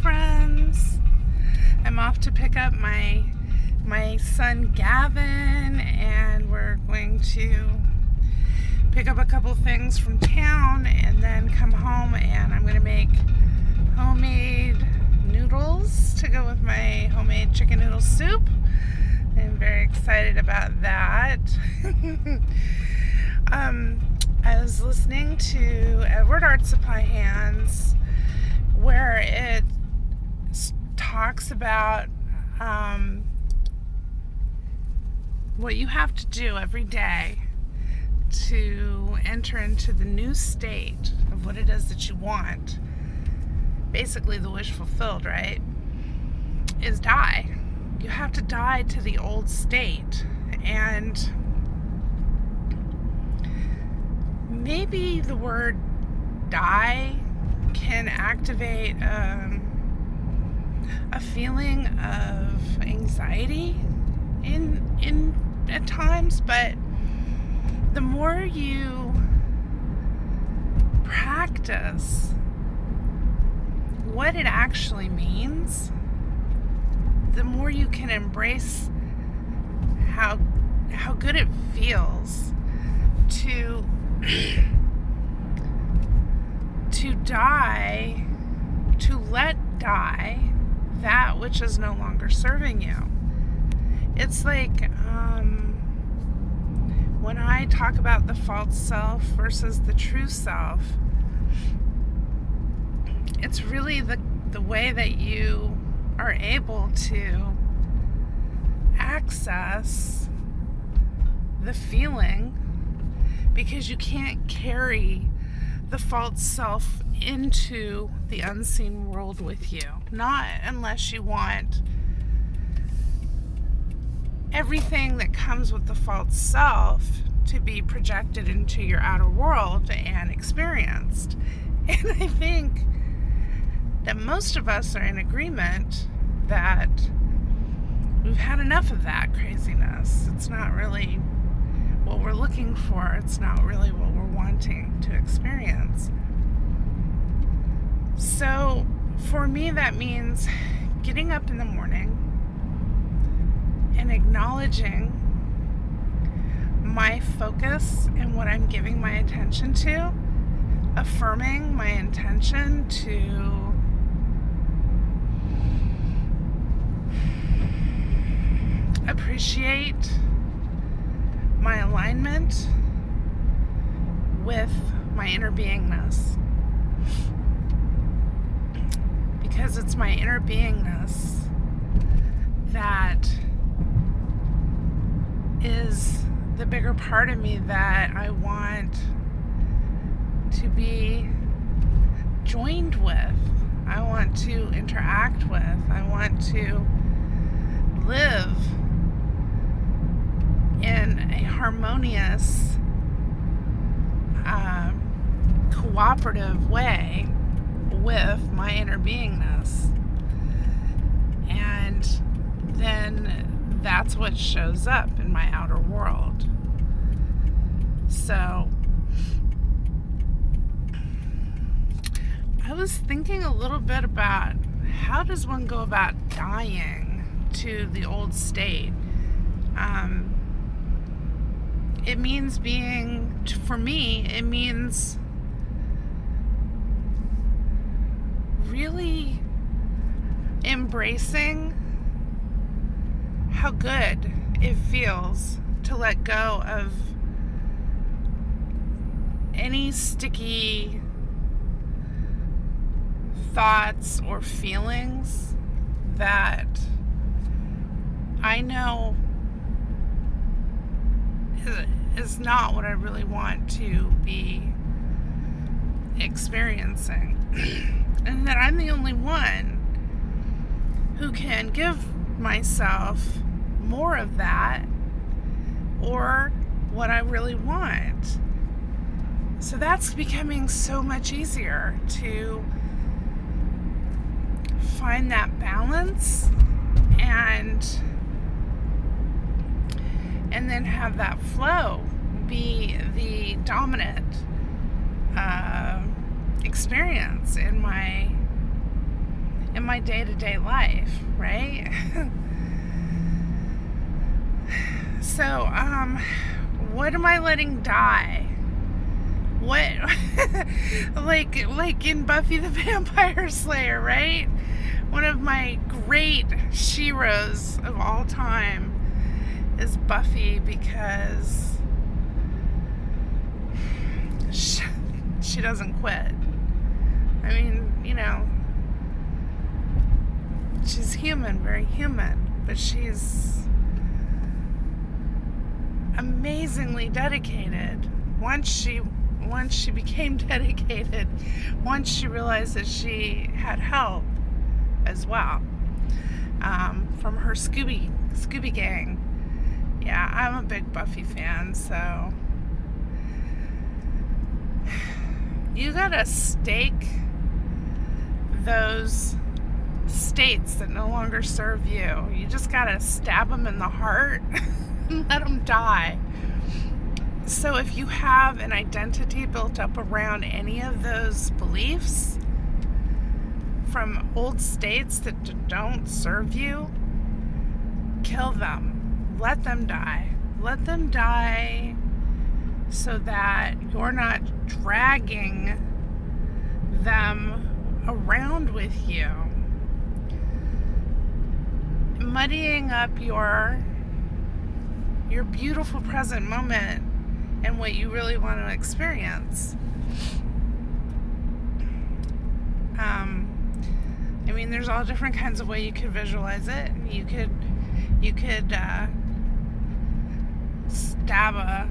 friends. I'm off to pick up my son Gavin, and we're going to pick up a couple things from town and then come home, and I'm going to make homemade noodles to go with my homemade chicken noodle soup. I'm very excited about that. I was listening to Edward Art Supply Hands, where it talks about what you have to do every day to enter into the new state of what it is that you want. Basically, the wish fulfilled, right? Is die. You have to die to the old state. And maybe the word die can activate a feeling of anxiety in at times, but the more you practice what it actually means, the more you can embrace how good it feels to die, to let die that which is no longer serving you. It's like when I talk about the false self versus the true self, it's really the way that you are able to access the feeling, because you can't carry the false self into the unseen world with you. Not unless you want everything that comes with the false self to be projected into your outer world and experienced. And I think that most of us are in agreement that we've had enough of that craziness. It's not really what we're looking for. It's not really what we're wanting to experience. So for me, that means getting up in the morning and acknowledging my focus and what I'm giving my attention to, affirming my intention to appreciate my alignment with my inner beingness. Because it's my inner beingness that is the bigger part of me that I want to be joined with. I want to interact with. I want to live in a harmonious, cooperative way with my inner beingness. And then that's what shows up in my outer world. So I was thinking a little bit about how does one go about dying to the old state. It means for me, it means really embracing how good it feels to let go of any sticky thoughts or feelings that I know is not what I really want to be experiencing. And that I'm the only one who can give myself more of that, or what I really want. So that's becoming so much easier to find that balance and then have that flow be the dominant experience in my my day-to-day life, right? So, what am I letting die? What, like in Buffy the Vampire Slayer, right? One of my great sheroes of all time is Buffy, because she doesn't quit. I mean, she's human, very human, but she's amazingly dedicated. Once she became dedicated, once she realized that she had help as well, from her Scooby gang. Yeah, I'm a big Buffy fan, so you gotta stake those states that no longer serve you. You just gotta stab them in the heart and let them die. So if you have an identity built up around any of those beliefs from old states that don't serve you, kill them. Let them die. Let them die so that you're not dragging them around with you, muddying up your beautiful present moment and what you really want to experience. I mean, there's all different kinds of ways you could visualize it. You could stab a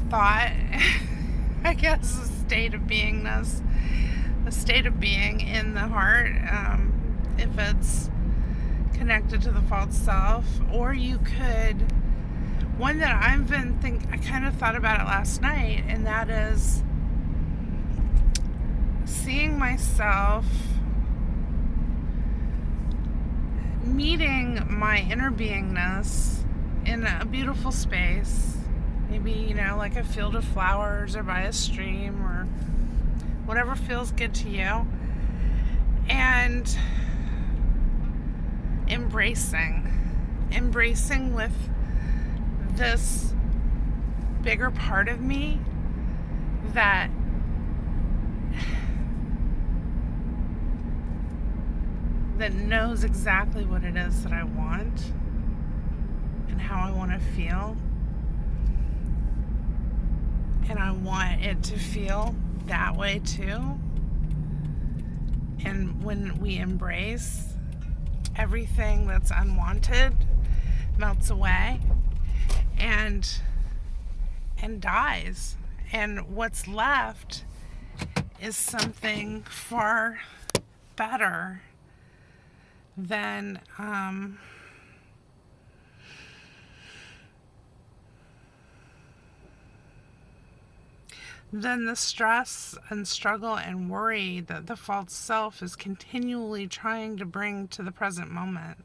thought, I guess, a state of beingness, a state of being in the heart, if it's connected to the false self. Or you could, one that I kind of thought about it last night, and that is seeing myself meeting my inner beingness in a beautiful space, maybe, like a field of flowers or by a stream or whatever feels good to you, and embracing with this bigger part of me that knows exactly what it is that I want and how I want to feel. And I want it to feel that way too. And when we embrace, everything that's unwanted melts away and dies. And what's left is something far better than the stress and struggle and worry that the false self is continually trying to bring to the present moment.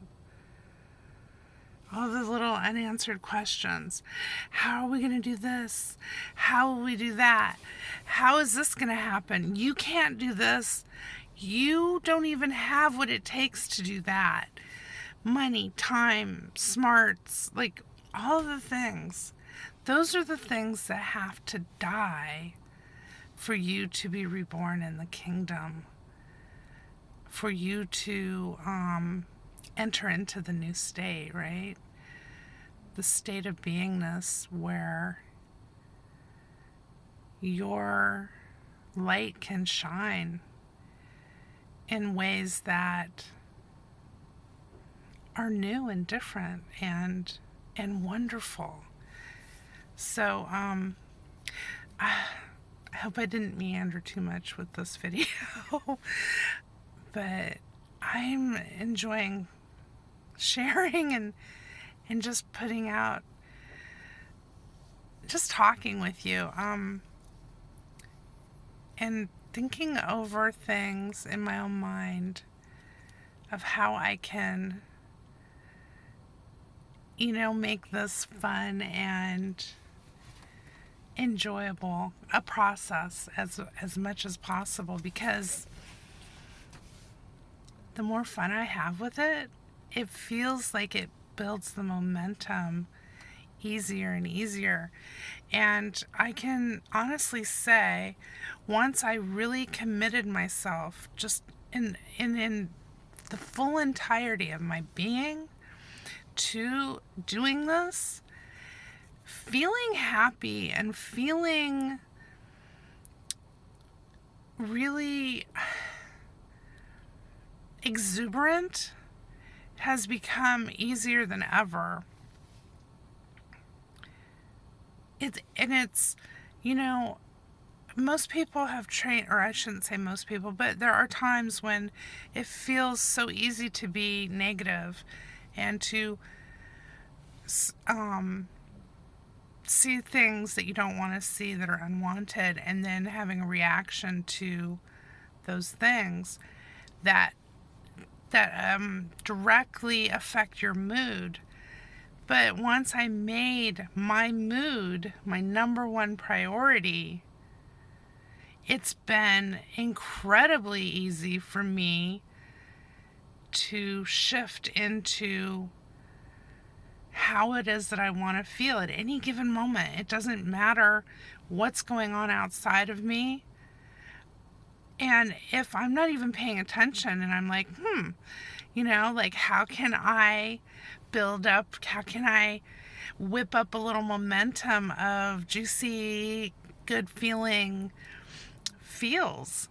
All the little unanswered questions. How are we going to do this? How will we do that? How is this going to happen? You can't do this. You don't even have what it takes to do that. Money, time, smarts, like all the things. Those are the things that have to die for you to be reborn in the kingdom, for you to enter into the new state, right? The state of beingness where your light can shine in ways that are new and different and wonderful. So I hope I didn't meander too much with this video, but I'm enjoying sharing and just putting out, just talking with you, and thinking over things in my own mind of how I can, make this fun and enjoyable a process as much as possible, because the more fun I have with it, it feels like it builds the momentum easier and easier. And I can honestly say, once I really committed myself, just in the full entirety of my being, to doing this, feeling happy and feeling really exuberant has become easier than ever. It's, you know, most people have trained, or I shouldn't say most people, but there are times when it feels so easy to be negative and to see things that you don't want to see that are unwanted, and then having a reaction to those things that directly affect your mood. But once I made my mood my number one priority, it's been incredibly easy for me to shift into how it is that I want to feel at any given moment. It doesn't matter what's going on outside of me. And if I'm not even paying attention and I'm like, like, how can I build up, how can I whip up a little momentum of juicy, good feeling feels?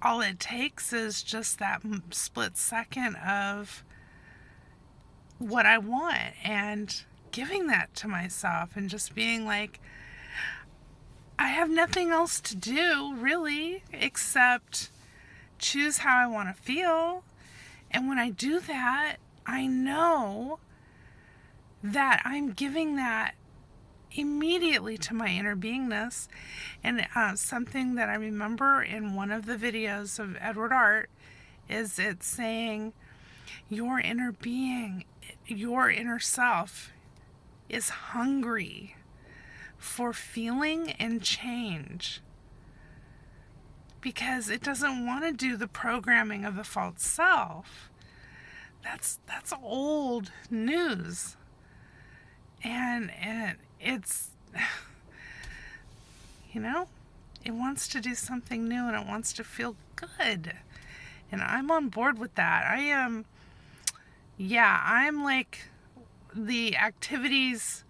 All it takes is just that split second of what I want and giving that to myself and just being like, I have nothing else to do really except choose how I want to feel. And when I do that, I know that I'm giving that immediately to my inner beingness. And something that I remember in one of the videos of Edward Art is it saying, your inner being, your inner self is hungry for feeling and change, because it doesn't want to do the programming of the false self. That's old news, and it's it wants to do something new and it wants to feel good, and I'm on board with that. I'm like the activities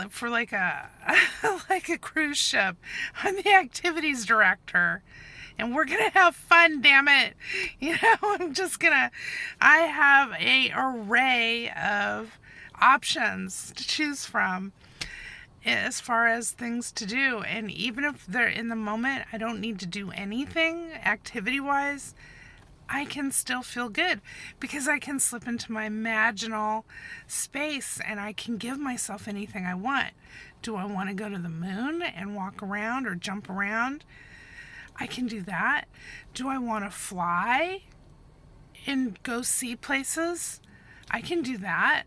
for like a like a cruise ship. I'm the activities director, and we're gonna have fun, damn it. I have a array of options to choose from as far as things to do, and even if they're in the moment I don't need to do anything activity wise, I can still feel good because I can slip into my imaginal space and I can give myself anything I want. Do I want to go to the moon and walk around or jump around? I can do that. Do I want to fly and go see places? I can do that.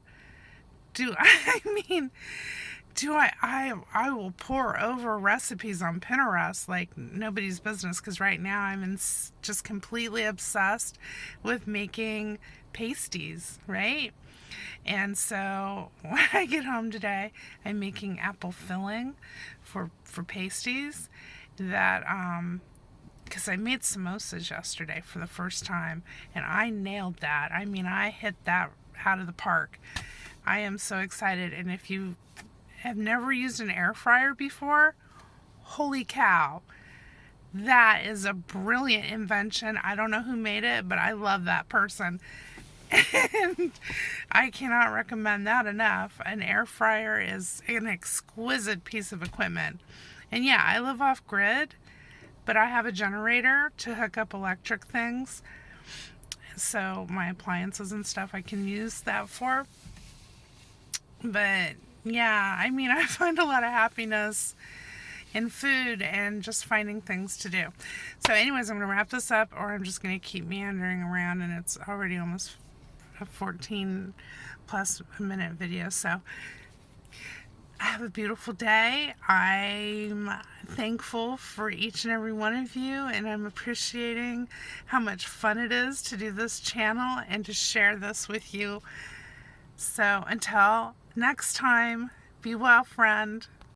I will pour over recipes on Pinterest like nobody's business, because right now I'm just completely obsessed with making pasties, right? And so when I get home today, I'm making apple filling for pasties that because I made samosas yesterday for the first time and I nailed that. I mean, I hit that out of the park. I am so excited, and if you have never used an air fryer before, holy cow, that is a brilliant invention. I don't know who made it, but I love that person. And I cannot recommend that enough. An air fryer is an exquisite piece of equipment. And yeah, I live off grid, but I have a generator to hook up electric things. So my appliances and stuff I can use that for. But yeah, I mean, I find a lot of happiness in food and just finding things to do. So anyways, I'm going to wrap this up, or I'm just going to keep meandering around, and it's already almost a 14 plus minute video. So have a beautiful day. I'm thankful for each and every one of you, and I'm appreciating how much fun it is to do this channel and to share this with you. So until next time, be well, friend.